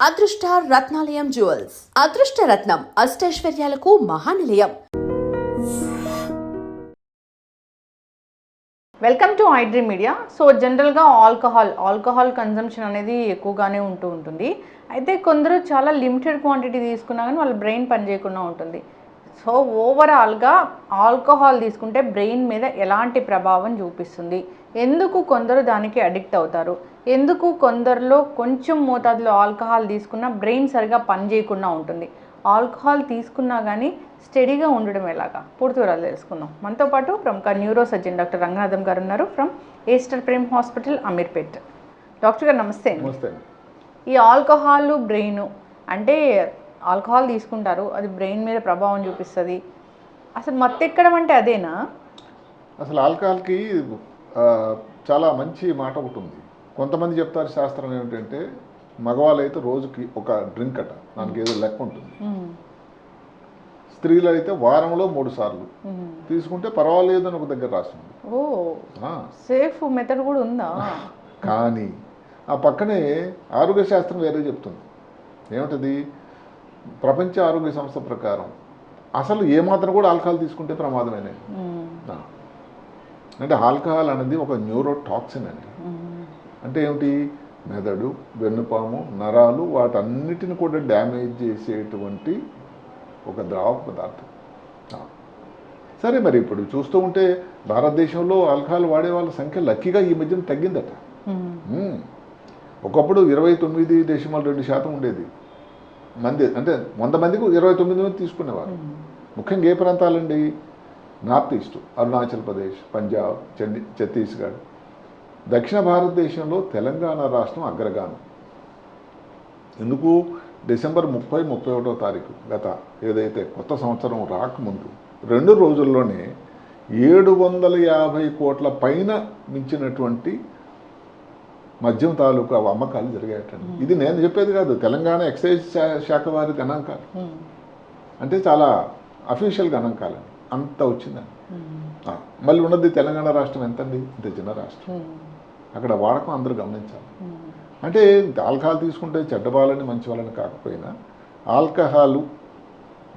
అదృష్ట రత్నాలయం జ్యువెల్స్ అదృష్ట రత్నం అష్టైశ్వర్యాలకు మహానిలయం. Welcome to iDream media. So జనరల్గా ఆల్కహాల్ కన్జంప్షన్ అనేది ఎక్కువగానే ఉంటుంది. అయితే కొందరు చాలా లిమిటెడ్ క్వాంటిటీ తీసుకున్నా కానీ వాళ్ళ బ్రెయిన్ పనిచేయకుండా ఉంటుంది. సో ఓవరాల్గా ఆల్కహాల్ తీసుకుంటే బ్రెయిన్ మీద ఎలాంటి ప్రభావం చూపిస్తుంది, ఎందుకు కొందరు దానికి అడిక్ట్ అవుతారు, ఎందుకు కొందరిలో కొంచెం మోతాదులో ఆల్కహాల్ తీసుకున్నా బ్రెయిన్ సరిగా పనిచేయకుండా ఉంటుంది, ఆల్కహాల్ తీసుకున్నా కానీ స్టడీగా ఉండడం ఎలాగా, పూర్తి వివరాలు తెలుసుకుందాం. మనతో పాటు ప్రముఖ న్యూరో సర్జన్ డాక్టర్ రంగనాథం గారు ఉన్నారు from Aster Prime Hospital, Ameerpet. Doctor గారు నమస్తే. ఈ ఆల్కహాల్ బ్రెయిన్ అంటే ఆల్కహాల్ తీసుకుంటారు, అది బ్రెయిన్ మీద ప్రభావం చూపిస్తుంది, అసలు మత్తెక్కడం అంటే అదేనా? అసలు ఆల్కహాల్కి చాలా మంచి మాట ఒకటి ఉంది. కొంతమంది చెప్తారు శాస్త్రం ఏమిటంటే మగవాళ్ళు అయితే రోజుకి ఒక డ్రింక్ అట, దానికి ఏదో లెక్క ఉంటుంది. స్త్రీలు అయితే వారంలో 3 సార్లు తీసుకుంటే పర్వాలేదు అని ఒక దగ్గర రాస్తుంది. సేఫ్ మెథడ్ కూడా ఉందా? కానీ ఆ పక్కనే ఆరోగ్య శాస్త్రం వేరే చెప్తుంది. ఏమిటది? ప్రపంచ ఆరోగ్య సంస్థ ప్రకారం అసలు ఏమాత్రం కూడా ఆల్కహాల్ తీసుకుంటే ప్రమాదమేనే. అంటే ఆల్కహాల్ అనేది ఒక న్యూరోటాక్సిన్ అండి. అంటే ఏమిటి? మెదడు, వెన్నుపాము, నరాలు వాటన్నిటిని కూడా డ్యామేజ్ చేసేటువంటి ఒక ద్రవ పదార్థం. సరే, మరి ఇప్పుడు చూస్తూ ఉంటే భారతదేశంలో ఆల్కహాల్ వాడే వాళ్ళ సంఖ్య లక్కీగా ఈ మధ్యన తగ్గిందట. ఒకప్పుడు 29.2% ఉండేది మంది, అంటే 100 మందికి 29 మంది తీసుకునేవారు. ముఖ్యంగా ఏ ప్రాంతాలండి? North east, Arunachal Pradesh, Punjab, Chhattisgarh. దక్షిణ భారతదేశంలో తెలంగాణ రాష్ట్రం అగ్రగామి. ఎందుకు? డిసెంబర్ 30-31వ తారీఖు గత ఏదైతే కొత్త సంవత్సరం రాకముందు 2 రోజుల్లోనే 750 కోట్ల పైన మించినటువంటి మద్యం తాలూకా అమ్మకాలు జరిగాయటండి. ఇది నేను చెప్పేది కాదు, తెలంగాణ ఎక్సైజ్ శాఖ వారి గణాంకాలు. అంటే చాలా అఫీషియల్ గణాంకాలండి. అంత వచ్చిందండి. మళ్ళీ ఉన్నది తెలంగాణ రాష్ట్రం ఎంతండి? ఇంత చిన్న రాష్ట్రం. అక్కడ వాడకం అందరూ గమనించాలి. అంటే ఆల్కహాల్ తీసుకుంటే చెడ్డ వాళ్ళని మంచి వాళ్ళని కాకపోయినా ఆల్కహాలు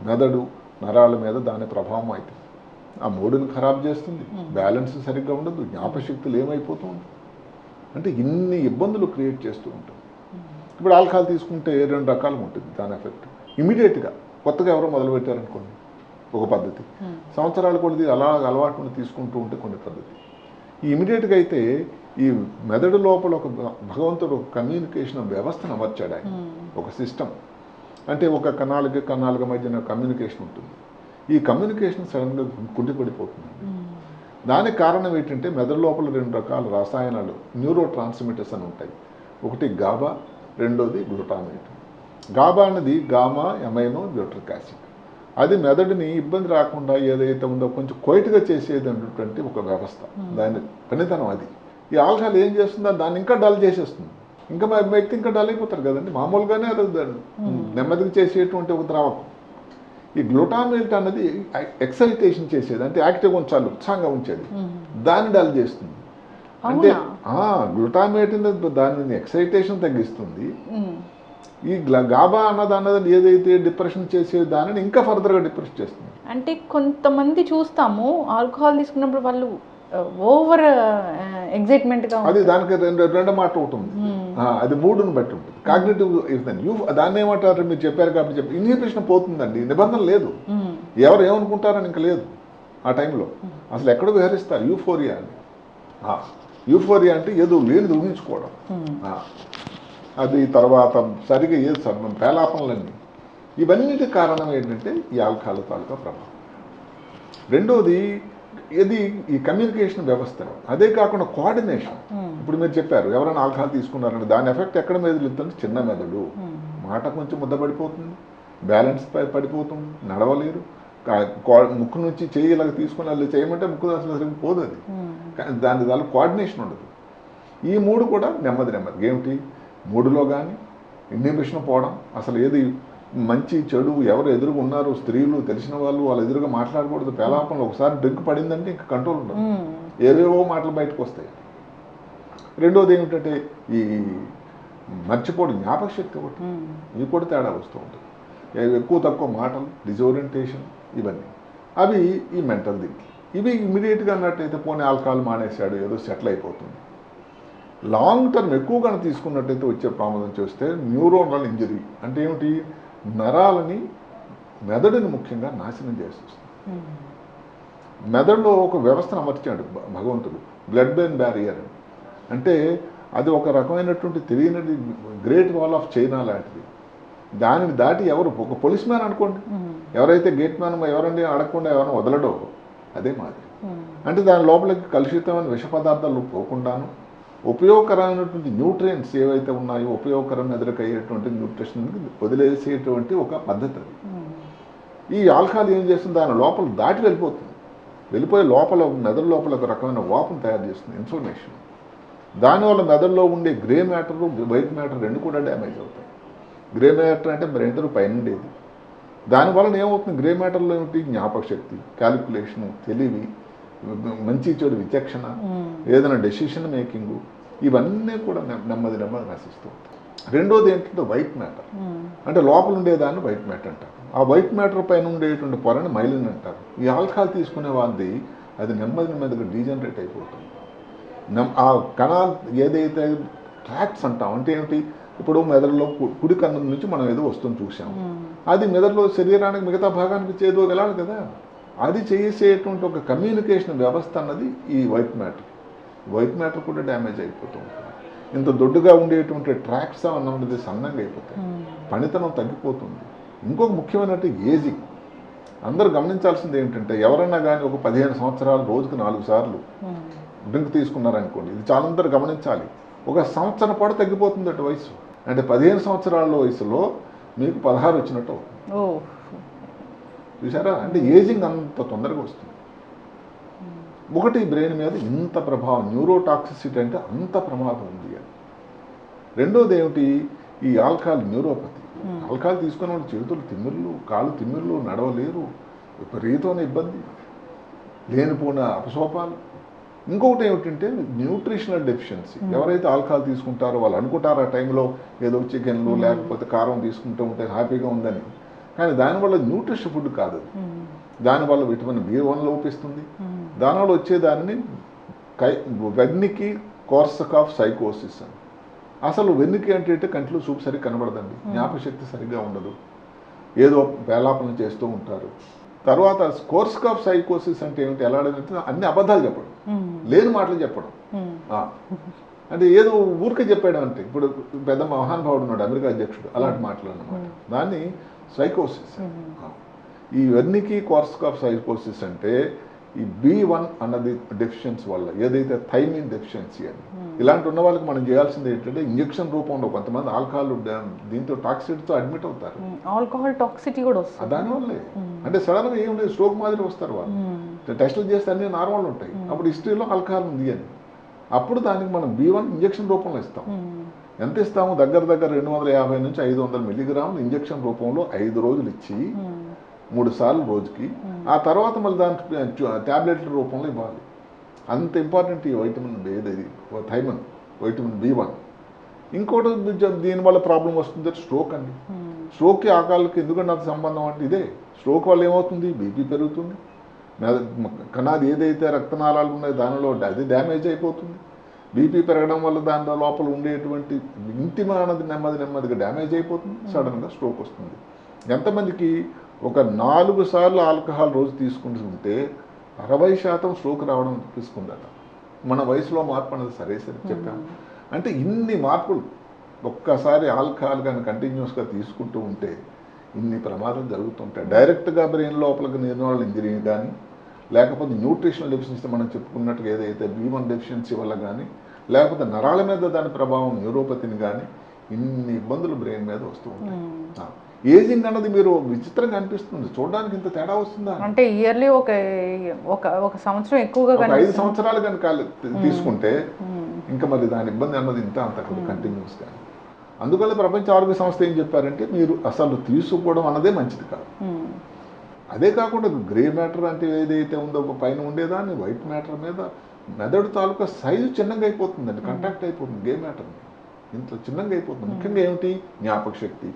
మెదడు, నరాల మీద దాని ప్రభావం అవుతుంది. ఆ మూడుని ఖరాబ్ చేస్తుంది, బ్యాలెన్స్ సరిగ్గా ఉండదు, జ్ఞాపశక్తులు ఏమైపోతుంది, అంటే ఇన్ని ఇబ్బందులు క్రియేట్ చేస్తూ ఉంటుంది. ఇప్పుడు ఆల్కహాల్ తీసుకుంటే 2 రకాలుగా ఉంటుంది దాని ఎఫెక్ట్. ఇమీడియట్గా కొత్తగా ఎవరో మొదలుపెట్టారనుకోండి ఒక పద్ధతి, సంవత్సరాలు కొద్ది అలా అలవాటుని తీసుకుంటూ ఉంటే కొన్ని పద్ధతి. ఈ ఇమీడియట్గా అయితే ఈ మెదడు లోపల ఒక భగవంతుడు ఒక కమ్యూనికేషన్ వ్యవస్థను అమర్చాడు ఆయన, ఒక సిస్టమ్. అంటే ఒక కణాలకి మధ్యన కమ్యూనికేషన్ ఉంటుంది. ఈ కమ్యూనికేషన్ సడన్గా కుంటిపడిపోతుంది. దానికి కారణం ఏంటంటే మెదడు లోపల 2 రకాల రసాయనాలు, న్యూరో ట్రాన్స్మిటర్స్ అని ఉంటాయి. ఒకటి గాబా, రెండోది గ్లూటామేట్. గాబా అన్నది గామా ఎమైనో బ్యూట్రిక్ యాసిడ్. అది మెదడుని ఇబ్బంది రాకుండా ఏదైతే ఉందో కొంచెం క్వైట్గా చేసేది అనేటువంటి ఒక వ్యవస్థ, దాని పనితనం అది. ఈ ఆల్కహాల్ ఏం చేస్తుందో దాన్ని ఇంకా డల్ చేసేస్తుంది. ఇంకా వ్యక్తి ఇంకా డల్ అయిపోతారు కదండి. మామూలుగానే అది నెమ్మదిగా చేసేటువంటి ఒక ద్రావకం. ఈ గ్లూటామేట్ అన్నది ఎక్సైటేషన్ చేసేది, అంటే యాక్టివ్గా ఉంచాలి, ఉత్సాహంగా ఉంచేది, దాన్ని డల్ చేస్తుంది. అంటే గ్లూటామేట్ దానిని ఎక్సైటేషన్ తగ్గిస్తుంది. ఈ గాబా అన్నది ఏదైతే డిప్రెషన్ చేసేది దానిని ఇంకా ఫర్దర్గా డిప్రెషన్ చేస్తుంది. అంటే కొంతమంది చూస్తాము ఆల్కహాల్ తీసుకున్నప్పుడు వాళ్ళు ఓవర్ ఎగ్జైట్మెంట్గా, అది దానికి రెండు మాట ఉంటుంది. అది మూడుని బట్టి ఉంటుంది. కాగ్నిటివ్ దాన్ని ఏమంటారు మీరు చెప్పారు కాబట్టి ఇన్హిబిషన్ పోతుందండి, నిబంధన లేదు, ఎవరు ఏమనుకుంటారని ఇంకా లేదు. ఆ టైంలో అసలు ఎక్కడో విహరిస్తారు. యూఫోరియా అని. యూఫోరియా అంటే ఏదో లేనిది ఊహించుకోవడం. అది తర్వాత సరిగా ఏది పేలాపనలన్నీ. ఇవన్నిటి కారణం ఏంటంటే ఈ ఆల్కహాల్ తాలూకా ప్రభావం. రెండోది ఇది ఈ కమ్యూనికేషన్ వ్యవస్థ. అదే కాకుండా కోఆర్డినేషన్. ఇప్పుడు మీరు చెప్పారు ఎవరైనా ఆల్కహాల్ తీసుకున్నారంటే దాని ఎఫెక్ట్ ఎక్కడ మీద వెళ్తుంది? చిన్న మెదడు. మాట కొంచెం ముద్దపడిపోతుంది, బ్యాలెన్స్ పడిపోతుంది, నడవలేరు. ముక్కు నుంచి చేయి ఇలాగ తీసుకుని వాళ్ళు చేయమంటే ముక్కు అసలు సరిగ్గా పోదు. అది దాని దాని కోఆర్డినేషన్ ఉండదు. ఈ 3 కూడా నెమ్మదిగా ఏమిటి? మూడులో కానీ ఇన్హిబిషన్ పోవడం, అసలు ఏది మంచి చెడు ఎవరు ఎదురుగా ఉన్నారు, స్త్రీలు తెలిసిన వాళ్ళు వాళ్ళ ఎదురుగా మాట్లాడకూడదు. పేలాపంలో ఒకసారి డ్రింక్ పడిందంటే ఇంకా కంట్రోల్ ఉండదు, ఏవేవో మాటలు బయటకు వస్తాయి. రెండోది ఏమిటంటే ఈ మర్చిపోవడం, జ్ఞాపక శక్తి ఒకటి, ఇవి కూడా తేడా వస్తూ ఉంటుంది. ఎక్కువ తక్కువ మాటలు, డిజోరియంటేషన్, ఇవన్నీ అవి ఈ మెంటల్ దీనికి. ఇవి ఇమీడియట్గా అన్నట్టయితే పోనీ ఆల్కహాల్ మానేశాడు ఏదో సెటిల్ అయిపోతుంది. లాంగ్ టర్మ్ ఎక్కువగా తీసుకున్నట్టయితే వచ్చే ప్రమాదం చూస్తే న్యూరోనల్ ఇంజరీ అంటే ఏమిటి, నరాలని మెదడుని ముఖ్యంగా నాశనం చేస్తుంది. మెదడులో ఒక వ్యవస్థను అమర్చాడు భగవంతుడు, బ్లడ్ బ్రెయిన్ బ్యారియర్. అంటే అది ఒక రకమైనటువంటి తెలియనిది గ్రేట్ వాల్ ఆఫ్ చైనా లాంటిది. దానిని దాటి ఎవరు, ఒక పోలీస్ మ్యాన్ అనుకోండి, ఎవరైతే గేట్ మ్యాన్ ఎవరండి అడగకుండా ఎవరైనా వదలడో అదే మాదిరి. అంటే దాని లోపలికి కలుషితమైన విష పదార్థాలు పోకుండాను ఉపయోగకరమైనటువంటి న్యూట్రియంట్స్ ఏవైతే ఉన్నాయో, ఉపయోగకరమైన ఎదురకయ్యేటువంటి న్యూట్రిషన్ వదిలేసేటువంటి ఒక పద్ధతి అది. ఈ ఆల్కహాల్ ఏం చేస్తుంది, దాని లోపల దాటి వెళ్ళిపోయి లోపల మెదడు లోపల ఒక రకమైన వాపును తయారు చేస్తుంది, ఇన్ఫర్మేషన్. దానివల్ల మెదడులో ఉండే గ్రే మ్యాటర్, వైట్ మ్యాటర్ రెండు కూడా డ్యామేజ్ అవుతాయి. గ్రే మ్యాటర్ అంటే మెదడు పైన ఉండేది. దానివల్ల ఏమవుతుంది, గ్రే మ్యాటర్లో ఏమిటి, జ్ఞాపక శక్తి, క్యాలిక్యులేషను, తెలివి, మంచి చెడు విచక్షణ, ఏదైనా డెసిషన్ మేకింగ్, ఇవన్నీ కూడా నెమ్మది నశిస్తూ ఉంటాయి. రెండోది ఏంటంటే వైట్ మ్యాటర్, అంటే లోపల ఉండేదాన్ని వైట్ మ్యాటర్ అంటారు. ఆ వైట్ మ్యాటర్ పైన ఉండేటువంటి పొరని మైలిన్ అంటారు. ఈ ఆల్కహాల్ తీసుకునే వాళ్ళది అది నెమ్మదిగా డీజనరేట్ అయిపోతుంది. ఆ కణాలు ఏదైతే ట్రాక్ట్స్ అంటాం అంటే ఏమిటి, ఇప్పుడు మెదడులో కుడి కన్ను నుంచి మనం ఏదో వస్తుంది చూసాము, అది మెదడులో శరీరానికి మిగతా భాగానికి ఏదో వెళ్ళాలి కదా, అది చేసేటువంటి ఒక కమ్యూనికేషన్ వ్యవస్థ అన్నది ఈ వైట్ మ్యాటర్ కూడా డ్యామేజ్ అయిపోతూ ఉంటుంది. ఇంత దొడ్డుగా ఉండేటువంటి ట్రాక్ట్స్ అన్నది సన్నంగా అయిపోతాయి, పనితనం తగ్గిపోతుంది. ఇంకొక ముఖ్యమైనటువంటి ఏజింగ్. అందరూ గమనించాల్సింది ఏంటంటే, ఎవరన్నా కానీ ఒక 15 సంవత్సరాలు రోజుకు 4 సార్లు డ్రింక్ తీసుకున్నారనుకోండి, ఇది చాలా అందరూ గమనించాలి. ఒక సంవత్సరం పాటు తగ్గిపోతుంది అటు వయసు. అంటే 15 సంవత్సరాల వయసులో మీకు 16 వచ్చినట్టు అవుతుంది. చూసారా, అంటే ఏజింగ్ అంత తొందరగా వస్తుంది. ఒకటి బ్రెయిన్ మీద ఇంత ప్రభావం, న్యూరోటాక్సిసిటీ అంటే అంత ప్రమాదం ఉంది అని. రెండోది ఏమిటి, ఈ ఆల్కహాల్ న్యూరోపతి. ఆల్కహాల్ తీసుకున్న వాళ్ళు చేతులు తిమ్మిర్లు, కాళ్ళు తిమ్మిర్లు, నడవలేరు, విపరీతమైన ఇబ్బంది, లేనిపోయిన అపసోపాలు. ఇంకొకటి ఏమిటంటే న్యూట్రిషనల్ డెఫిషియన్సీ. ఎవరైతే ఆల్కహాల్ తీసుకుంటారో వాళ్ళు అనుకుంటారు ఆ టైంలో ఏదో చికెన్లు లేకపోతే కారం తీసుకుంటూ ఉంటే హ్యాపీగా ఉందని, కానీ దానివల్ల న్యూట్రిషన్ ఫుడ్ కాదు. దానివల్ల విటమిన్ B1 లోపిస్తుంది. దానివల్ల వచ్చేదానిని వెన్నికి కోర్సకాఫ్ సైకోసిస్ అని. అసలు వెన్నికి అంటే కంట్లో చూపు సరిగ్గా కనబడదండి, జ్ఞాపశక్తి సరిగ్గా ఉండదు, ఏదో వేలాపన చేస్తూ ఉంటారు. తర్వాత కోర్సకాఫ్ సైకోసిస్ అంటే ఏమిటి, ఎలా అన్ని అబద్ధాలు చెప్పడం, లేని మాటలు చెప్పడం. అంటే ఏదో ఊరికే చెప్పాడు అంటే, ఇప్పుడు పెద్ద మహానుభావుడు ఉన్నాడు అమెరికా అధ్యక్షుడు, అలాంటి మాటలు అన్నమాట. దాన్ని సైకోసిస్. ఇవన్నీకి కోర్సకాఫ్ సైకోసిస్ అంటే ఈ B1 అన్నది డెఫిషియన్సీ వల్ల, ఏదైతే థైమిన్ డెఫిషియన్సీ అని. ఇలాంటి ఉన్న వాళ్ళకి మనం చేయాల్సింది ఏంటంటే ఇంజెక్షన్ రూపంలో, కొంతమంది ఆల్కహాల్ దీంతో టాక్సిటీతో అడ్మిట్ అవుతారు. ఆల్కహాల్ టాక్సిటీ కూడా వస్తుంది దానివల్లే. అంటే సడన్గా ఏం లేదు, స్ట్రోక్ మాదిరి వస్తారు వాళ్ళు, టెస్టులు చేస్తే అన్ని నార్మల్ ఉంటాయి, అప్పుడు హిస్టరీలో ఆల్కహాల్ ఉంది అని. అప్పుడు దానికి మనం B1 ఇంజెక్షన్ రూపంలో ఇస్తాం. ఎంత ఇస్తాము, దగ్గర 250 నుంచి 500 మిల్లీగ్రాములు ఇంజెక్షన్ రూపంలో 5 రోజులు ఇచ్చి 3 సార్లు రోజుకి, ఆ తర్వాత మళ్ళీ దాని ట్యాబ్లెట్ల రూపంలో ఇవ్వాలి. అంత ఇంపార్టెంట్ ఈ వైటమిన్ ఏది థైమిన్, వైటమిన్ B1. ఇంకోటి దీనివల్ల ప్రాబ్లం వస్తుంది స్ట్రోక్ అండి. స్ట్రోక్కి ఆకాలకి ఎందుకంటే అది సంబంధం అంటే ఇదే. స్ట్రోక్ వల్ల ఏమవుతుంది, బీపీ పెరుగుతుంది, కణాలు ఏదైతే రక్తనాళాలు ఉన్నాయో దానిలో అది డ్యామేజ్ అయిపోతుంది. బీపీ పెరగడం వల్ల దాని లోపల ఉండేటువంటి ఇంటిమా అన్నది నెమ్మదిగా డ్యామేజ్ అయిపోతుంది, సడన్గా స్ట్రోక్ వస్తుంది. ఎంతమందికి ఒక 4 సార్లు ఆల్కహాల్ రోజు తీసుకుంటుంటే 60% స్ట్రోక్ రావడం తీసుకుందట. మన వయసులో మార్పు అనేది సరే చెప్పాము. అంటే ఇన్ని మార్పులు ఒక్కసారి ఆల్కహాల్ కానీ కంటిన్యూస్గా తీసుకుంటూ ఉంటే ఇన్ని ప్రమాదాలు జరుగుతుంటాయి. డైరెక్ట్గా బ్రెయిన్ లోపలికి న్యూరోనల్ ఇంజరీ కానీ, లేకపోతే న్యూట్రిషనల్ డెఫిషియన్సీ మనం చెప్పుకున్నట్టుగా ఏదైతే B1 డెఫిషియన్సీ వల్ల కానీ, లేకపోతే నరాల మీద దాని ప్రభావం న్యూరోపతిని కానీ, ఇన్ని ఇబ్బందులు బ్రెయిన్ మీద వస్తూ ఉంటాయి. ఏజింగ్ అన్నది మీరు విచిత్రంగా అనిపిస్తుంది, చూడడానికి ఇంత తేడా వస్తుందా అంటే ఇయర్లీ ఒక సంవత్సరం ఎక్కువగా 5 సంవత్సరాలు కనుక తీసుకుంటే ఇంకా మరి దాని ఇబ్బంది అన్నది ఇంత అంత కంటిన్యూస్గా. అందువల్ల ప్రపంచ ఆరోగ్య సంస్థ ఏం చెప్పారంటే, మీరు అసలు తీసుకోవడం అన్నదే మంచిది కాదు. అదే కాకుండా గ్రే మ్యాటర్ అంటే ఏదైతే ఉందో పైన ఉండేదాన్ని వైట్ మ్యాటర్ మీద మెదడు తాలూకా సైజు చిన్నగా అయిపోతుందండి, కంటాక్ట్ అయిపోతుంది గ్రే మ్యాటర్. ఇంట్లో చిన్నగా అయిపోతుంది. ముఖ్యంగా ఏమిటి, జ్ఞాపక శక్తి,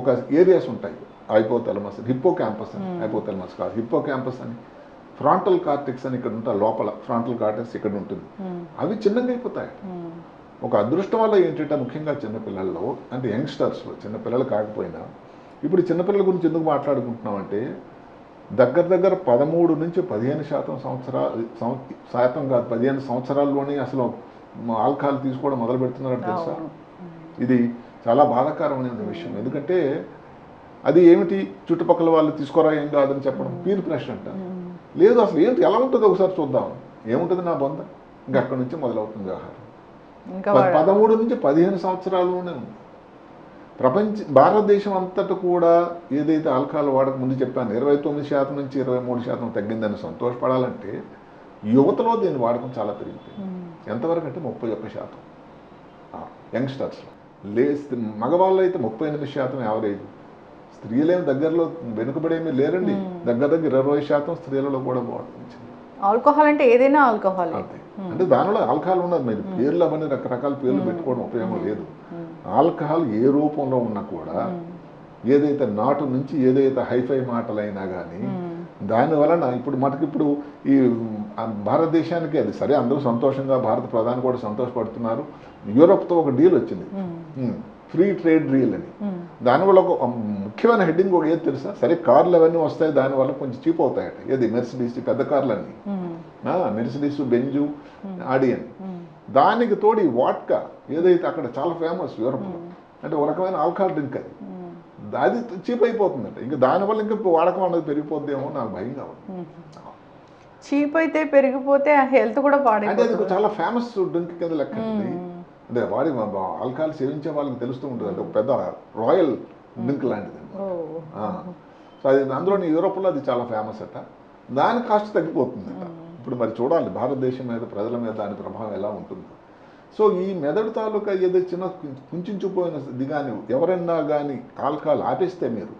ఒక ఏరియాస్ ఉంటాయి, హైపోథాలమస్, హిప్పో క్యాంపస్ అని, హైపోథాలమస్ కాదు, హిప్పో క్యాంపస్ అని, ఫ్రాంటల్ కార్టెక్స్ అని ఇక్కడ ఉంటాయి, లోపల ఫ్రాంటల్ కార్టెక్స్ ఇక్కడ ఉంటుంది, అవి చిన్నగా అయిపోతాయి. ఒక అదృష్టం వల్ల ఏంటంటే ముఖ్యంగా చిన్నపిల్లల్లో, అంటే యంగ్స్టర్స్లో, చిన్నపిల్లలు కాకపోయినా, ఇప్పుడు చిన్నపిల్లల గురించి ఎందుకు మాట్లాడుకుంటున్నామంటే దగ్గర 13 నుంచి 15% శాతం కాదు, 15 సంవత్సరాల్లోనే అసలు ఆల్కహాల్ తీసుకోవడం మొదలు పెడుతున్నారని తెలుసా. ఇది చాలా బాధాకరమైన విషయం. ఎందుకంటే అది ఏమిటి, చుట్టుపక్కల వాళ్ళు తీసుకోరా ఏం కాదని చెప్పడం, పీర్ ప్రెషర్ అంటారు. లేదు, అసలు ఏంటి, ఎలా ఉంటుందో ఒకసారి చూద్దాం, ఏముంటుంది నా బొంద, ఇంకా అక్కడి నుంచి మొదలవుతుంది వ్యవహారం. 13 నుంచి 15 సంవత్సరాల్లోనే ఉంది. భారతదేశం అంతటా కూడా ఏదైతే ఆల్కహాల్ వాడక ముందు చెప్పాను 29% నుంచి 23% తగ్గిందని సంతోషపడాలంటే యువతలో దీని వాడకం చాలా పెరిగిపోయింది. ఎంతవరకు అంటే 31% యంగ్స్టర్స్లో. మగవాళ్ళు అయితే 38% యావరేజ్. స్త్రీలేమి దగ్గరలో వెనుకబడేమీ లేరండి, దగ్గర 20% స్త్రీలలో కూడా బాగుంటుంది. ఆల్కహాల్ అంటే ఏదైనా ఆల్కహాల్ అంతే. అంటే దానిలో ఆల్కహాల్ ఉన్నది, మీరు పేర్లు అవన్నీ రకరకాల పేర్లు పెట్టుకోవడం ఉపయోగం లేదు. ఆల్కహాల్ ఏ రూపంలో ఉన్నా కూడా, ఏదైతే నాటు నుంచి ఏదైతే హైఫై మాటలైనా కానీ, దానివలన ఇప్పుడు ఈ భారతదేశానికి అది సరే, అందరూ సంతోషంగా, భారత ప్రధాని కూడా సంతోషపడుతున్నారు. యూరోప్తో ఒక డీల్ వచ్చింది, ఫ్రీ ట్రేడ్ డీల్ అని. దానివల్ల ఒక ముఖ్యమైన హెడ్డింగ్ ఒక ఏది తెలుసా, సరే కార్లు అవన్నీ వస్తాయి, దానివల్ల కొంచెం చీప్ అవుతాయట. ఏది మెర్సిడీస్, పెద్ద కార్లన్నీ, మెర్సిడీస్, బెంజు, ఆడియన్. దానికి తోడు ఈ వాడ్కా ఏదైతే అక్కడ చాలా ఫేమస్ యూరోప్లో, అంటే ఒక రకమైన ఆల్కహాల్ డ్రింక్ అది, అది చీప్ అయిపోతుందంట. ఇంకా దానివల్ల ఇంకా వాడకం అనేది పెరిగిపోద్దేమో నాకు భయంగా ఉంది. చీప్ అయితే పెరిగిపోతే హెల్త్ కూడా అంటే అది చాలా ఫేమస్ డ్రింక్ కింద లెక్క. అంటే వాడి ఆల్కహాల్ సేవించే వాళ్ళకి తెలుస్తూ ఉంటుంది, అంటే ఒక పెద్ద రాయల్ డ్రింక్ లాంటిది. సో అది అందులోని యూరోప్లో అది చాలా ఫేమస్ అట. దాని కాస్ట్ తగ్గిపోతుందట. ఇప్పుడు మరి చూడాలి భారతదేశం మీద, ప్రజల మీద దాని ప్రభావం ఎలా ఉంటుంది. సో ఈ మెదడు తాలూకా ఏదో చిన్న కుంచుకుపోయినది కానీ ఎవరైనా కానీ ఆల్కహాల్ ఆపేస్తే మీరు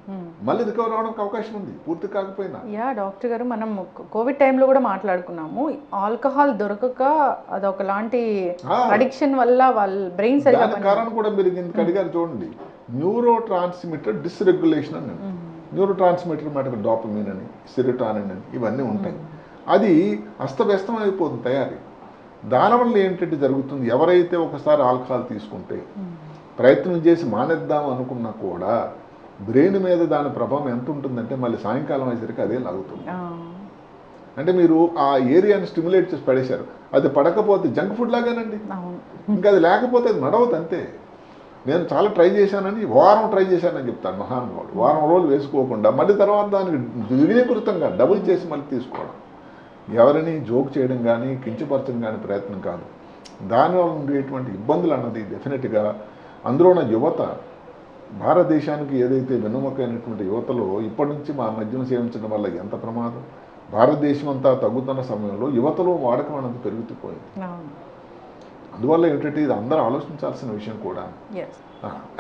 మళ్ళీ రికవర్ అవడానికి అవకాశం ఉంది, పూర్తి కాకపోయినా. డాక్టర్ గారు, మనం కోవిడ్ టైంలో కూడా మాట్లాడుకున్నాము, ఆల్కహాల్ దొరకక అదొకలాంటి అడిక్షన్ వల్ల వాళ్ళ బ్రెయిన్ సరిగా కారణం కూడా మీరు ఇందుకు అడిగారు చూడండి, న్యూరో ట్రాన్స్మిటర్ డిస్రెగ్యులేషన్ అని. న్యూరో ట్రాన్స్మిటర్ మాట డోపమిన్ అని, సెరోటోనిన్ అని ఇవన్నీ ఉంటాయి. అది అస్తవ్యస్తం అయిపోతుంది తయారీ. దానివల్ల ఏంటంటే జరుగుతుంది, ఎవరైతే ఒకసారి ఆల్కహాల్ తీసుకుంటే ప్రయత్నం చేసి మానేద్దాం అనుకున్నా కూడా బ్రెయిన్ మీద దాని ప్రభావం ఎంత ఉంటుందంటే మళ్ళీ సాయంకాలం అయ్యేసరికి అదే లాగుతుంది. అంటే మీరు ఆ ఏరియాని స్టిమ్యులేట్ చేసి పడేశారు, అది పడకపోతే జంక్ ఫుడ్ లాగానండి, ఇంకా అది లేకపోతే అది నడవదు అంతే. నేను చాలా ట్రై చేశానని, వారం ట్రై చేశానని చెప్తాను మహానుభావుడు. వారం రోజులు వేసుకోకుండా మళ్ళీ తర్వాత దానికి ద్విగుణీకృతంగా డబుల్ చేసి మళ్ళీ తీసుకోవడం, ఎవరిని జోక్ చేయడం కానీ కించపరచడం కానీ ప్రయత్నం కాదు. దానివల్ల ఉండేటువంటి ఇబ్బందులు అన్నది డెఫినెట్గా అందులోన యువత, భారతదేశానికి ఏదైతే వెన్నుముకైనటువంటి యువతలో ఇప్పటి నుంచి మా మద్యం సేవించడం వల్ల ఎంత ప్రమాదం. భారతదేశం అంతా తగ్గుతున్న సమయంలో యువతలో వాడకం అన్నది పెరుగుతుపోయింది. అందువల్ల ఏంటంటే ఇది అందరూ ఆలోచించాల్సిన విషయం కూడా.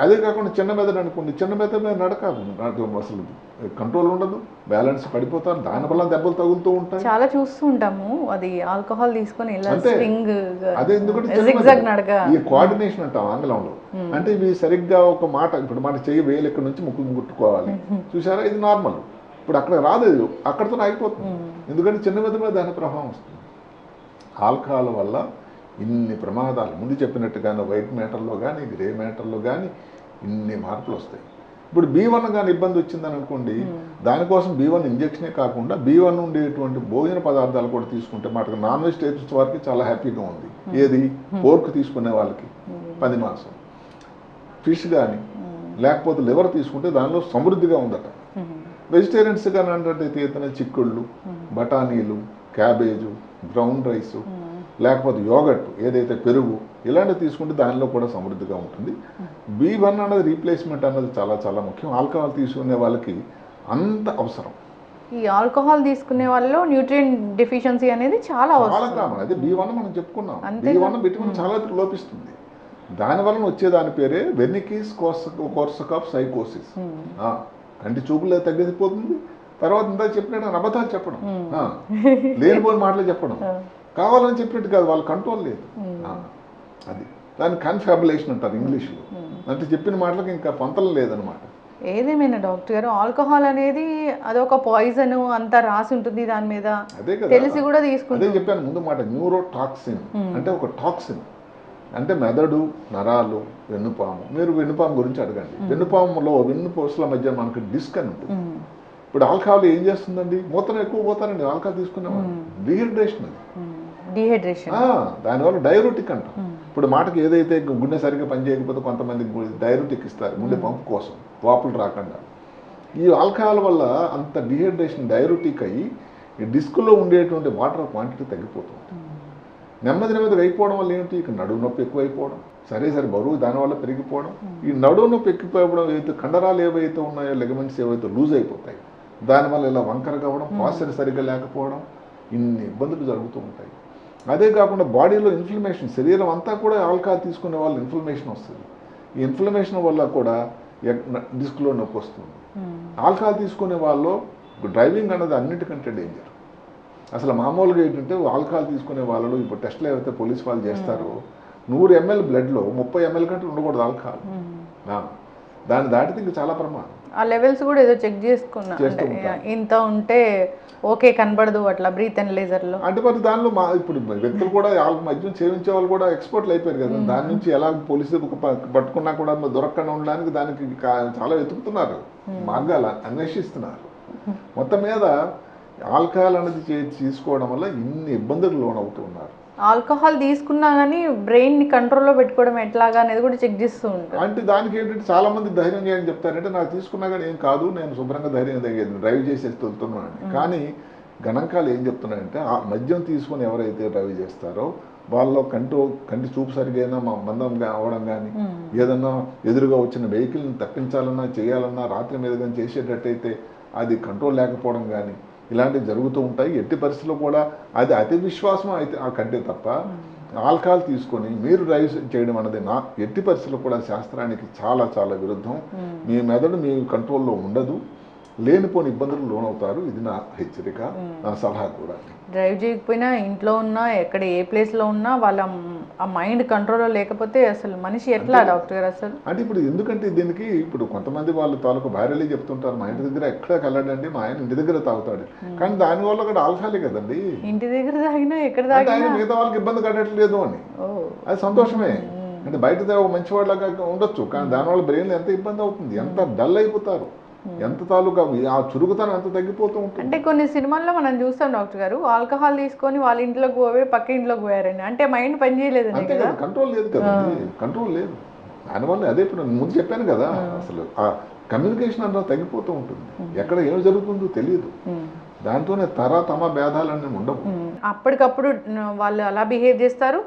అదే కాకుండా చిన్న మెదడు అనుకోండి, చిన్న మెదడు మీద నడక అసలు కంట్రోల్ ఉండదు, బ్యాలెన్స్ పడిపోతారు, దానివల్ల దెబ్బలు తగులుతూ ఉంటాయి. చాలా చూస్తూ ఉంటాము, అది ఆల్కహాల్ తీసుకొని అదే ఎందుకంటే ఈ కోఆర్డినేషన్ అంటాం ఆంగ్లంలో. అంటే ఇవి సరిగ్గా ఒక మాట, ఇప్పుడు మాట చెయ్యి వేలు ఇక్కడ నుంచి ముక్కు ముట్టుకోవాలి, చూసారా, ఇది నార్మల్. ఇప్పుడు అక్కడ రాదు, అక్కడితో ఆగిపోతుంది. ఎందుకంటే చిన్న మెదడు మీద దాని ప్రభావం వస్తుంది. ఆల్కహాల్ వల్ల ఇన్ని ప్రమాదాలు, ముందు చెప్పినట్టుగానే వైట్ మ్యాటర్లో కానీ గ్రే మ్యాటర్లో కానీ ఇన్ని మార్పులు వస్తాయి. ఇప్పుడు B1 కానీ ఇబ్బంది వచ్చిందని అనుకోండి, దానికోసం B1 ఇంజెక్షనే కాకుండా B1 ఉండేటువంటి భోజన పదార్థాలు కూడా తీసుకుంటే మాట నాన్ వెజిటేరియన్స్ వారికి చాలా హ్యాపీగా ఉంది. ఏది, పోర్క్ తీసుకునే వాళ్ళకి పంది మాంసం, ఫిష్ కానీ లేకపోతే లివర్ తీసుకుంటే దానిలో సమృద్ధిగా ఉందట. వెజిటేరియన్స్ కానీ అంటే ఇతనే చిక్కుళ్ళు, బఠానీలు, క్యాబేజు, బ్రౌన్ రైసు, లేకపోతే యోగట్ ఏదైతే పెరుగు ఇలాంటివి తీసుకుంటే దానిలో కూడా సమృద్ధిగా ఉంటుంది. B1 అన్నది రీప్లేస్మెంట్ అన్నది చాలా చాలా ముఖ్యం. ఆల్కహాల్ తీసుకునే వాళ్ళకి అంత అవసరం. ఈ ఆల్కహాల్ తీసుకునే వాళ్ళలో న్యూట్రియంట్ డెఫిషియన్సీ అనేది చాలా కామన్. అదే B1 మనం చెప్పుకున్నాం, B1 విటమిన్ చాలా లోపిస్తుంది. దానివల్ల వచ్చే దాని పేరే వెర్నికీస్ కోర్సకాఫ్ సైకోసిస్. కంటి చూపులే తగ్గిపోతుంది. తర్వాత ఇందా చెప్పినట్టు అబద్ధాలు చెప్పడం, లేనిపోని మాటలు చెప్పడం, కావాలని చెప్పినట్టు కాదు, వాళ్ళ కంట్రోల్ లేదు. అది దాన్ని కన్ఫాబులేషన్ అంటారు ఇంగ్లీష్లో. అంటే చెప్పిన మాటలకు ఇంకా పొంతలు లేదనమాట. ఏదేమైనా డాక్టర్ గారు, ఆల్కహాల్ అనేది అదొక పాయిజన్ అంతా రాసి ఉంటుంది దాని మీద, అదే కదా, తెలిసి కూడా అదే తీసుకుంటాం. చెప్పాను ముందు మాట, న్యూరోటాక్సిన్ అంటే ఒక టాక్సిన్. అంటే మెదడు, నరాలు, వెన్నుపాము. మీరు వెన్నుపాము గురించి అడగండి. వెన్నుపాములో వెన్నుపూసల మధ్య మనకు డిస్క్ అని ఉంటుంది. ఇప్పుడు ఆల్కహాల్ ఏం చేస్తుందండి? మూత్రం ఎక్కువ పోతారండి ఆల్కహాల్ తీసుకునేవాళ్ళు. డిహైడ్రేషన్ అది. డిహైడ్రేషన్ దానివల్ల డైరోటిక్ అంటాం. ఇప్పుడు మాటకి ఏదైతే గుండె సరిగ్గా పనిచేయకపోతే కొంతమంది డైరోటిక్ ఇస్తారు గుండె పంపు కోసం, వాపులు రాకుండా. ఈ ఆల్కహాల్ వల్ల అంత డిహైడ్రేషన్, డైరోటిక్ అయ్యి ఈ డిస్క్లో ఉండేటువంటి వాటర్ క్వాంటిటీ తగ్గిపోతుంది. నెమ్మదిగా అయిపోవడం వల్ల ఏంటి? ఇక నడువు నొప్పి ఎక్కువైపోవడం, సరే బరువు దానివల్ల పెరిగిపోవడం. ఈ నడువు నొప్పి ఎక్కువైపోవడం, ఏవైతే కండరాలు ఏవైతే ఉన్నాయో, లెగమెంట్స్ ఏవైతే లూజ్ అయిపోతాయి, దానివల్ల ఇలా వంకర కావడం, పాస్చర్ సరిగ్గా లేకపోవడం, ఇన్ని ఇబ్బందులు జరుగుతూ ఉంటాయి. అదే కాకుండా బాడీలో ఇన్ఫ్లమేషన్, శరీరం అంతా కూడా ఆల్కహాల్ తీసుకునే వాళ్ళు ఇన్ఫ్లమేషన్ వస్తుంది. ఈ ఇన్ఫ్లమేషన్ వల్ల కూడా డిస్క్లో నొప్పి వస్తుంది. ఆల్కహాల్ తీసుకునే వాళ్ళు డ్రైవింగ్ అన్నది అన్నిటికంటే డేంజర్. అసలు మామూలుగా ఏంటంటే ఆల్కహాల్ తీసుకునే వాళ్ళు ఇప్పుడు టెస్ట్లు ఏవైతే పోలీస్ వాళ్ళు చేస్తారో 100 ml బ్లడ్లో 30 ml కంటే ఉండకూడదు ఆల్కహాల్. దాన్ని దాటితే ఇంకా చాలా ప్రమాదం. ఆ లెవెల్స్ కూడా ఏదో చెక్ చేసుకున్నా, ఇంత ఉంటే ఓకే కనబడదు అట్లా బ్రీత్ అనలైజర్లో. అంటే మరి దానిలో ఇప్పుడు వ్యక్తులు కూడా మద్యం సేవించే వాళ్ళు కూడా ఎక్స్పర్ట్లు అయిపోయారు కదా. దాని నుంచి ఎలా పోలీసులు పట్టుకున్నా కూడా దొరకకుండా ఉండడానికి దానికి చాలా వెతుకుతున్నారు, మార్గాలు అన్వేషిస్తున్నారు. మొత్తం మీద ఆల్కహాల్ అనేది తీసుకోవడం వల్ల ఇన్ని ఇబ్బందులు లోనవుతున్నారు. ఆల్కహాల్ తీసుకున్నా కానీ బ్రెయిన్ని కంట్రోల్లో పెట్టుకోవడం ఎట్లాగా అనేది కూడా చెక్ చేస్తూ ఉంటారు. అంటే దానికి ఏంటంటే చాలా మంది ధైర్యం చేయని చెప్తారంటే, నాకు తీసుకున్నా కానీ ఏం కాదు, నేను శుభ్రంగా ధైర్యం తగ్గేది, డ్రైవ్ చేసేసి వెళ్తున్నాను. కానీ గణాంకాలు ఏం చెప్తున్నాయంటే, ఆ మద్యం తీసుకుని ఎవరైతే డ్రైవ్ చేస్తారో వాళ్ళలో కంటి చూపు సరిగైనా మందం అవడం కానీ, ఏదన్నా ఎదురుగా వచ్చిన వెహికల్ని తప్పించాలన్నా చేయాలన్నా రాత్రి మీద కానీ చేసేటట్టయితే అది కంట్రోల్ లేకపోవడం కానీ ఇలాంటివి జరుగుతూ ఉంటాయి. ఎట్టి పరిస్థితుల్లో కూడా అది అతి విశ్వాసం అయితే ఆ కంటే తప్ప ఆల్కహాల్ తీసుకొని మీరు డ్రైవ్ చేయడం అన్నది ఎట్టి పరిస్థితుల్లో కూడా శాస్త్రానికి చాలా చాలా విరుద్ధం. మీ మెదడు మీ కంట్రోల్లో ఉండదు, లేనిపోని ఇబ్బందులు లోనవుతారు. ఇది నా హెచ్చరిక, నా సలహా కూడా. డ్రైవ్ చేయకపోయినా ఇంట్లో ఉన్నా ఎక్కడ ఏ ప్లేస్లో ఉన్నా వాళ్ళ ఆ మైండ్ కంట్రోల్లో లేకపోతే అసలు మనిషి ఎట్లా డాక్టర్ గారు అసలు? అంటే ఇప్పుడు ఎందుకంటే దీనికి ఇప్పుడు కొంతమంది వాళ్ళు తాలూకు భార్యలే చెప్తుంటారు, మా ఇంటి దగ్గర ఎక్కడ కలడండి, మా ఆయన ఇంటి దగ్గర తాగుతాడు. కానీ దానివల్ల కూడా ఆల్కహాలే కదండి. ఇంటి దగ్గర తాగినా ఎక్కడ తాగినా మిగతా వాళ్ళకి ఇబ్బంది కట్టట్లేదు అని, అది సంతోషమే. అంటే బయట ఒక మంచివాళ్ళగా ఉండొచ్చు, కానీ దానివల్ల బ్రెయిన్లో ఎంత ఇబ్బంది అవుతుంది, ఎంత డల్ అయిపోతారు, ఎంత తాలూకా ఆ చురుకుతనం ఎంత తగ్గిపోతూ ఉంటుంది. అంటే కొన్ని సినిమాల్లో మనం చూస్తాం డాక్టర్ గారు, ఆల్కహాల్ తీసుకొని వాళ్ళ ఇంట్లోకి పోవే పక్క ఇంట్లోకి పోయారని, అంటే మైండ్ పని చేయలేదు, అంతే కదా, కంట్రోల్ లేదు కదండి, కంట్రోల్ లేదు. దానివల్ల అదే ఇప్పుడు ముందు చెప్పాను కదా, అసలు ఆ కమ్యూనికేషన్ అన్నది తగ్గిపోతూ ఉంటుంది, ఎక్కడ ఏం జరుగుతుందో తెలియదు. దాంతోనే తమ భేదాలన్నీ ఉండవు. అప్పటికప్పుడు వాళ్ళు అలా బిహేవ్ చేస్తారు,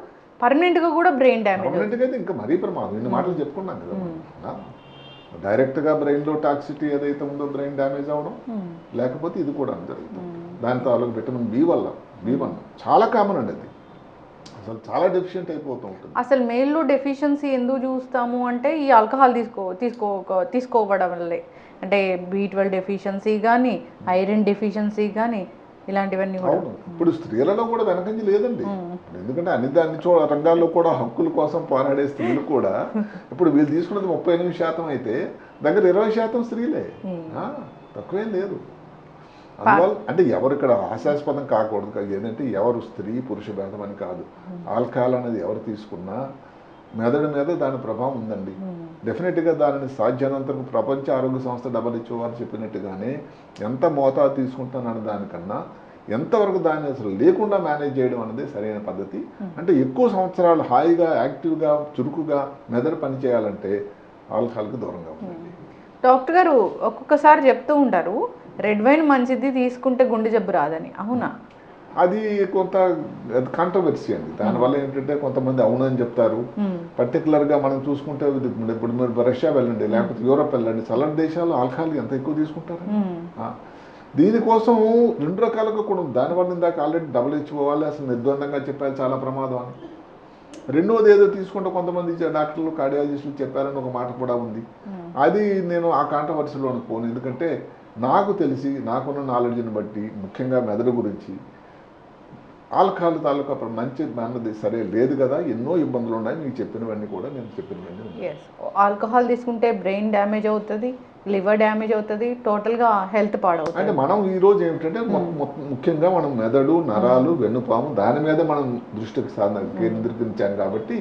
పర్మనెంట్గా కూడా బ్రెయిన్ డ్యామేజ్. పర్మనెంట్గా అయితే ఇంకా మరీ ప్రమాదం. ఇన్ని మాటలు చెప్పుకున్నాం కదా, డైరెక్ట్గా బ్రెయిన్లో టాక్సిటీ ఏదైతే ఉందో బ్రెయిన్ డ్యామేజ్ అవ్వడం, లేకపోతే ఇది కూడా జరుగుతుంది. దాని తాలూకు విటమిన్ B1 చాలా కామన్ అండి, అది అసలు చాలా డెఫిషియెంట్ అయిపోతూ ఉంటుంది. అసలు మెయిల్లో డెఫిషియన్సీ ఎందుకు చూస్తాము అంటే ఈ ఆల్కహాల్ తీసుకోవడం వల్లే, అంటే B12 డెఫిషియన్సీ కానీ, ఐరన్ డెఫిషియన్సీ కానీ, ఇలాంటివన్నీ కూడా. ఇప్పుడు స్త్రీలలో కూడా వెనకంజ లేదండి, ఎందుకంటే అన్ని రంగాల్లో కూడా హక్కుల కోసం పోరాడే స్త్రీలు కూడా ఇప్పుడు వీళ్ళు తీసుకున్నది 38% అయితే దగ్గర 20% స్త్రీలే, తక్కువేం లేదు. అందువల్ల అంటే ఎవరు ఇక్కడ హాస్యాస్పదం కాకూడదు, ఏంటంటే ఎవరు స్త్రీ పురుష భేదం అని కాదు. ఆల్కహాల్ అనేది ఎవరు తీసుకున్నా మెదడు మీద దాని ప్రభావం ఉందండి. డెఫినెట్గా దానిని సాధ్యమైనంతకు ప్రపంచ ఆరోగ్య సంస్థ WHO వారు చెప్పినట్టుగానే ఎంత మోతాదు తీసుకుంటున్నాను దానికన్నా ఎంతవరకు దాన్ని అసలు లేకుండా మేనేజ్ చేయడం అనేది సరైన పద్ధతి. అంటే ఎక్కువ సంవత్సరాలు హాయిగా యాక్టివ్గా చురుకుగా మెదడు పని చేయాలంటే ఆల్కహాల్కి దూరంగా ఉండండి. డాక్టర్ గారు ఒక్కొక్కసారి చెప్తూ ఉంటారు రెడ్ వైన్ మంచిది, తీసుకుంటే గుండె జబ్బు రాదని, అవునా? అది కొంత కాంట్రవర్సీ అండి. దానివల్ల ఏంటంటే కొంతమంది అవునని చెప్తారు. పర్టికులర్గా మనం చూసుకుంటే ఇప్పుడు మీరు రష్యా వెళ్ళండి, లేకపోతే యూరోప్ వెళ్ళండి, చల్లటి దేశాలు ఆల్కహాల్ ఎంత ఎక్కువ తీసుకుంటారు. దీనికోసం 2 రకాలుగా కూడా ఉంది. దానివల్ల ఇందాక ఆల్రెడీ WHO వాళ్ళు అసలు నిర్ద్వందంగా చెప్పారు చాలా ప్రమాదం అని. రెండోది ఏదో తీసుకుంటే కొంతమంది డాక్టర్లు కార్డియాలజిస్టులు చెప్పారని ఒక మాట కూడా ఉంది. అది నేను ఆ కాంట్రవర్సీలో పోను, ఎందుకంటే నాకు తెలిసి నాకున్న నాలెడ్జ్ని బట్టి ముఖ్యంగా మెదడు గురించి ఆల్కహాల్ తాలూకా మంచి అన్నది సరే లేదు కదా, ఎన్నో ఇబ్బందులు ఉన్నాయి. మీకు చెప్పినవన్నీ కూడా నేను చెప్పినవన్నీ ఉన్నాయి. ఎస్, ఆల్కహాల్ తీసుకుంటే బ్రెయిన్ డ్యామేజ్ అవుతుంది, లివర్ డ్యామేజ్ అవుతుంది, టోటల్గా హెల్త్ పాడవుతుంది. అంటే మనం ఈ రోజు ఏమిటంటే ముఖ్యంగా మనం మెదడు, నరాలు, వెన్నుపాము దాని మీద మనం దృష్టికి కేంద్రీకరించాం కాబట్టి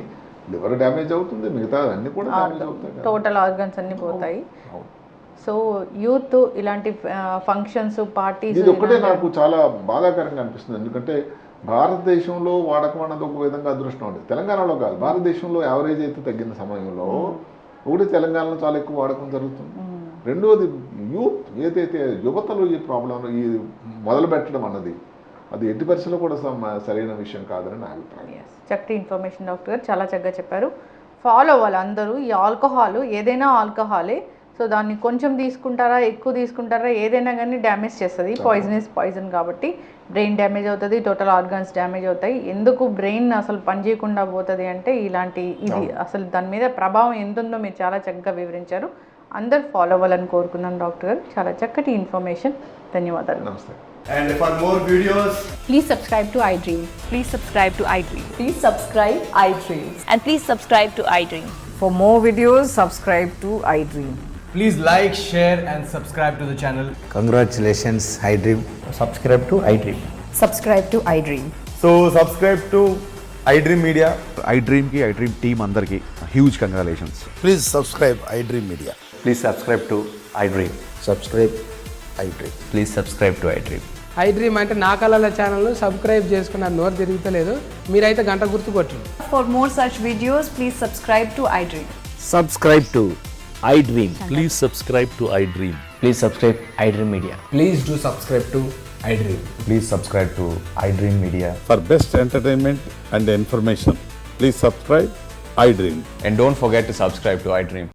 లివర్ డ్యామేజ్ అవుతుంది, మిగతా అన్ని కూడా డ్యామేజ్ అవుతాయి. టోటల్ ఆర్గన్స్ అన్ని పోతాయి. అవును. సో యూత్ ఇలాంటి ఫంక్షన్స్, పార్టీస్, ఇది ఒక్కటే నాకు చాలా బాధాకరంగా అనిపిస్తుంది. ఎందుకంటే భారతదేశంలో వాడకం అన్నది ఒక విధంగా అదృష్టం ఉంది. తెలంగాణలో కాదు, భారతదేశంలో యావరేజ్ అయితే తగ్గిన సమయంలో ఒకటి తెలంగాణలో చాలా ఎక్కువ వాడకం జరుగుతుంది. రెండోది యూత్ ఏదైతే యువతలు ఈ ప్రాబ్లం ఈ మొదలు పెట్టడం అన్నది అది ఎట్టి పరిస్థితుల్లో కూడా సరైన విషయం కాదని నా అభిప్రాయం. చక్కటి ఇన్ఫర్మేషన్ డాక్టర్ గారు, చాలా చక్కగా చెప్పారు. ఫాలో అవ్వాలి అందరూ. ఈ ఆల్కహాల్ ఏదైనా ఆల్కహాలే, సో దాన్ని కొంచెం తీసుకుంటారా, ఎక్కువ తీసుకుంటారా, ఏదైనా కానీ డ్యామేజ్ చేస్తుంది. పాయిజన్ కాబట్టి బ్రెయిన్ డ్యామేజ్ అవుతుంది, టోటల్ ఆర్గాన్స్ డ్యామేజ్ అవుతాయి. ఎందుకు బ్రెయిన్ అసలు పనిచేయకుండా పోతుంది అంటే ఇది అసలు దాని మీద ప్రభావం ఎంత ఉందో మీరు చాలా చక్కగా వివరించారు. అందరు ఫాలో అవ్వాలని కోరుకున్నాను డాక్టర్ గారు. చాలా చక్కటి ఇన్ఫర్మేషన్. ధన్యవాదాలు. నమస్తే. And for more videos, Please subscribe to iDream. Please subscribe to iDream. Please subscribe iDream. And please subscribe to iDream. For more videos, subscribe to iDream. please like, share and subscribe to the channel. Congratulations, iDream. Subscribe to iDream. Subscribe to iDream. So subscribe to iDream Media. iDream ki iDream team andarki huge congratulations. Please subscribe iDream Media. Please subscribe to iDream. Subscribe iDream. Please subscribe to iDream. iDream అంటే నా కళల ఛానల్ను subscribe చేసుకున్న నోరు తిరుగుతలేదు, మీరైతే గంట గుర్తు కొట్టండి. For more such videos, please subscribe to iDream. Subscribe to iDream. Please subscribe to iDream. Please subscribe iDream Media. Please do subscribe to iDream. Please subscribe to iDream Media. For best entertainment and information, please subscribe iDream. And don't forget to subscribe to iDream.